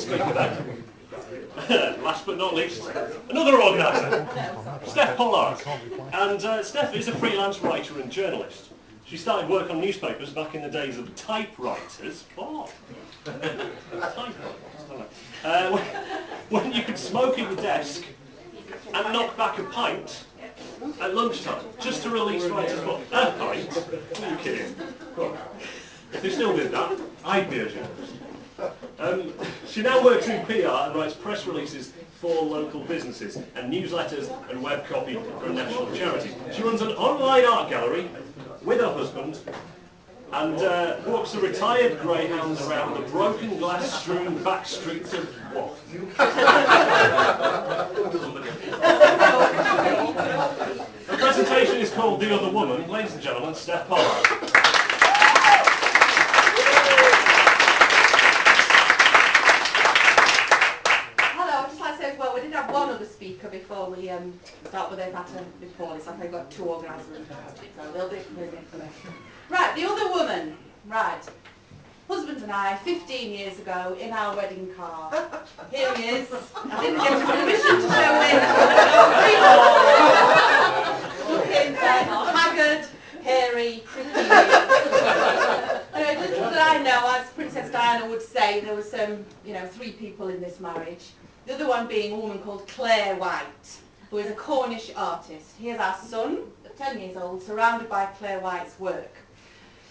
speaker then. Last but not least, another organiser, Steph Pollard. And Steph is a freelance writer and journalist. She started work on newspapers back in the days of typewriters. Oh. Typewriters. When you could smoke at your desk and knock back a pint at lunchtime, just to release writer's block. A pint? Are you kidding? If they still did that, I'd be a journalist. She now works in PR and writes press releases for local businesses and newsletters and web copy for national charities. She runs an online art gallery with her husband and walks the retired greyhounds around the broken glass strewn back streets of what? The presentation is called The Other Woman. Ladies and gentlemen, Steph Pollard. Well, we did have one other speaker before we start, but they've had to be poorly, so I think we've got two organisers, so they'll do information. Right, the other woman. Right. Husband and I, 15 years ago, in our wedding car. Here he is. I didn't get permission to show him. Looking haggard, hairy, 15 years. Anyway, little did I know, as Princess Diana would say, there were some, 3 people in this marriage. The other one being a woman called Claire White, who is a Cornish artist. Here's our son, 10 years old, surrounded by Claire White's work.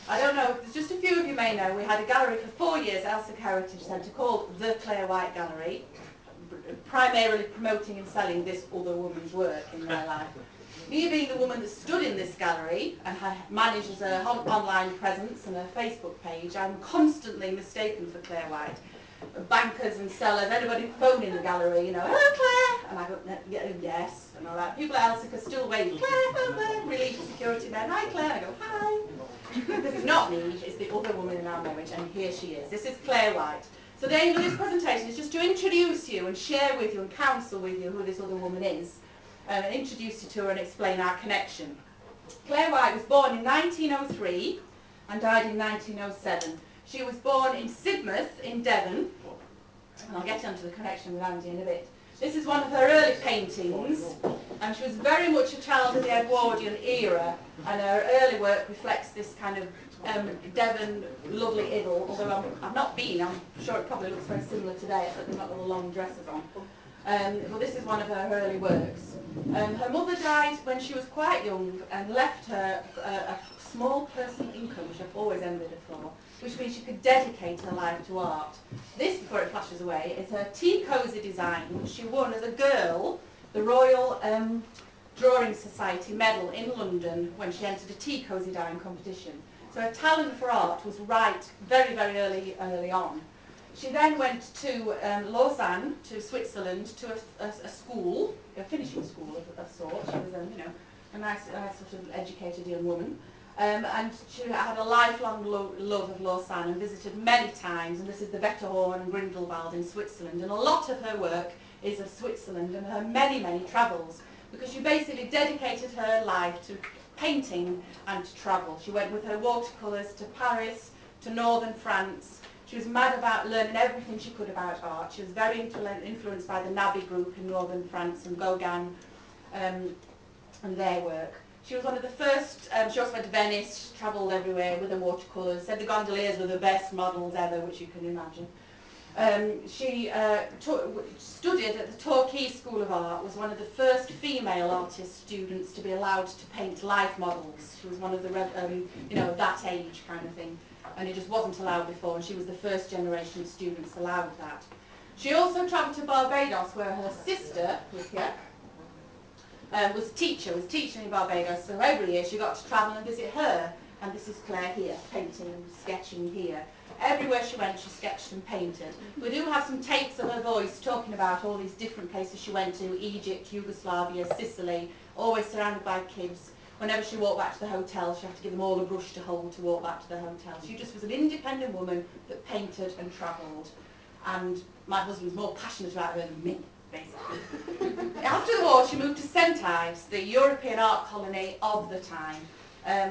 I don't know, there's just a few of you may know, we had a gallery for 4 years at Elsick Heritage Centre called The Claire White Gallery, primarily promoting and selling this other woman's work in their life. Me being the woman that stood in this gallery and manages an online presence and a Facebook page, I'm constantly mistaken for Claire White. Bankers and sellers, anybody phone in the gallery, hello Claire, and I go, yes, and all that. People at Elsick are still waiting, Claire, hello Claire, relief security men, hi Claire, I go, hi. This is not me, it's the other woman in our marriage, and here she is. This is Claire White. So the aim of this presentation is just to introduce you and share with you and counsel with you who this other woman is, and introduce you to her and explain our connection. Claire White was born in 1903 and died in 1907. She was born in Sidmouth in Devon, and I'll get onto the connection with Andy in a bit. This is one of her early paintings, and she was very much a child of the Edwardian era, and her early work reflects this kind of Devon lovely idyll, although I've not been, I'm sure it probably looks very similar today, except they've got the long dresses on. But this is one of her early works. Her mother died when she was quite young and left her a small personal income, which I've always envied her for, which means she could dedicate her life to art. This, before it flashes away, is her tea cosy design, which she won as a girl the Royal Drawing Society medal in London when she entered a tea cosy dyeing competition. So her talent for art was right very, very early on. She then went to Lausanne, to Switzerland, to a school, a finishing school of sort. She was a nice sort of educated young woman. And she had a lifelong love of Lausanne and visited many times, and this is the Wetterhorn and Grindelwald in Switzerland, and a lot of her work is of Switzerland and her many, many travels, because she basically dedicated her life to painting and to travel. She went with her watercolours to Paris, to northern France. She was mad about learning everything she could about art. She was very influenced by the Nabi group in northern France and Gauguin and their work. She was one of the first, she also went to Venice, she travelled everywhere with her watercolours, said the gondoliers were the best models ever, which you can imagine. She studied at the Torquay School of Art, was one of the first female artist students to be allowed to paint life models. She was one of the, that age kind of thing, and it just wasn't allowed before, and she was the first generation of students allowed that. She also travelled to Barbados, where her sister was here. Was teaching in Barbados, so every year she got to travel and visit her, and this is Claire here, painting and sketching here. Everywhere she went, she sketched and painted. We do have some tapes of her voice talking about all these different places she went to, Egypt, Yugoslavia, Sicily, always surrounded by kids. Whenever she walked back to the hotel, she had to give them all a brush to hold to walk back to the hotel. She just was an independent woman that painted and travelled, and my husband was more passionate about her than me. Basically. After the war, she moved to St Ives, the European art colony of the time.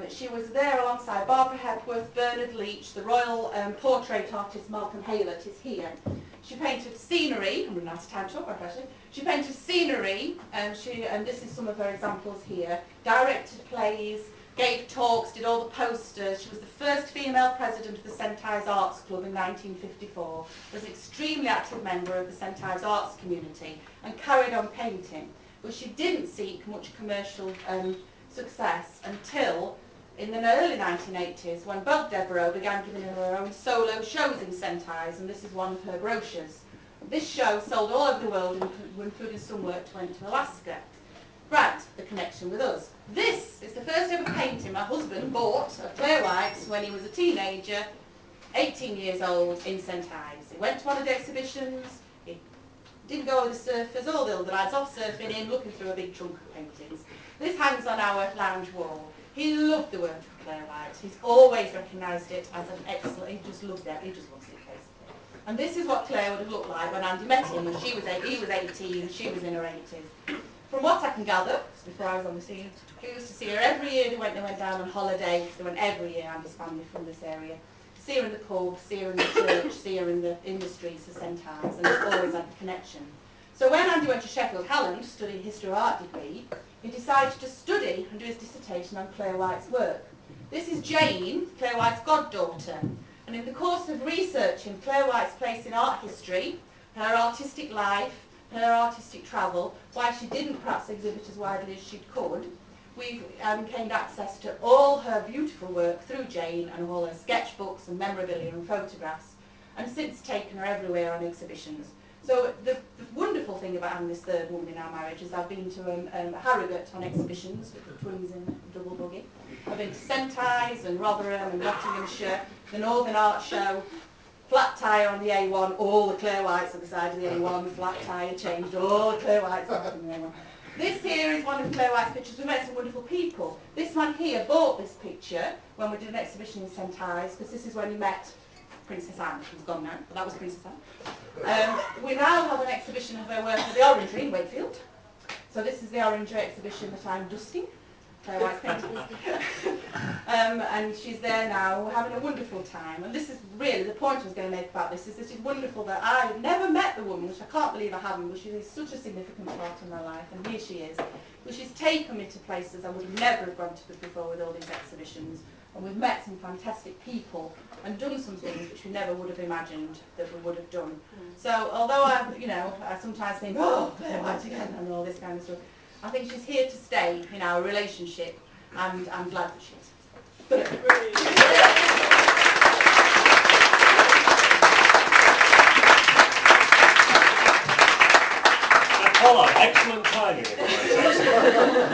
She was there alongside Barbara Hepworth, Bernard Leach, the royal portrait artist Malcolm Haylett is here. She painted scenery. I'm running out of time to talk about that, actually. She painted scenery, and this is some of her examples here. Directed plays, gave talks, did all the posters. She was the first female president of the St Ives Arts Club in 1954. Was an extremely active member of the St Ives arts community and carried on painting. But she didn't seek much commercial success until in the early 1980s, when Bob Devereux began giving her own solo shows in St Ives, and this is one of her brochures. This show sold all over the world, including some work went to Alaska. Right, the connection with us. This is the first ever painting my husband bought of Claire White's when he was a teenager, 18 years old, in St Ives. He went to one of the exhibitions, he didn't go with the surfers, all the other lads off surfing in, looking through a big trunk of paintings. This hangs on our lounge wall. He loved the work of Claire White. He's always recognised it as an excellent, he just loves it, basically. And this is what Claire would have looked like when Andy met him when he was 18, she was in her 80s. From what I can gather, before I was on the scene, he used to see her every year. They went down on holiday. They went every year, Andy's family from this area. See her in the pub, see her in the church, see her in the streets of St Ives, and it's always had a connection. So when Andy went to Sheffield Hallam to study a history of art degree, he decided to study and do his dissertation on Claire White's work. This is Jane, Claire White's goddaughter, and in the course of researching Claire White's place in art history, her artistic life, her artistic travel, why she didn't perhaps exhibit as widely as she could, we've gained access to all her beautiful work through Jane and all her sketchbooks and memorabilia and photographs, and since taken her everywhere on exhibitions. So the wonderful thing about having this third woman in our marriage is I've been to Harrogate on exhibitions with the twins in double buggy. I've been to St Ives and Rotherham and Nottinghamshire, the Northern Art Show, flat tyre on the A1, all the Claire Whites at the side of the A1, flat tyre changed, all the Claire Whites on the A1. This here is one of Claire White's pictures. We met some wonderful people. This man here bought this picture when we did an exhibition in St Ives, because this is when he met Princess Anne. She's gone now, but that was Princess Anne. We now have an exhibition of her work at the Orangery in Wakefield. So this is the Orangery exhibition that I'm dusting. Claire White's painting. And she's there now, we're having a wonderful time. And this is really, the point I was going to make about this is wonderful that I've never met the woman, which I can't believe I haven't, but she is such a significant part of my life, and here she is. But she's taken me to places I would have never have gone to before with all these exhibitions. And we've met some fantastic people and done some things which we never would have imagined that we would have done. So although I sometimes think, oh, Claire White again, and all this kind of stuff, I think she's here to stay in our relationship, and I'm glad that she is. Pollard, excellent timing.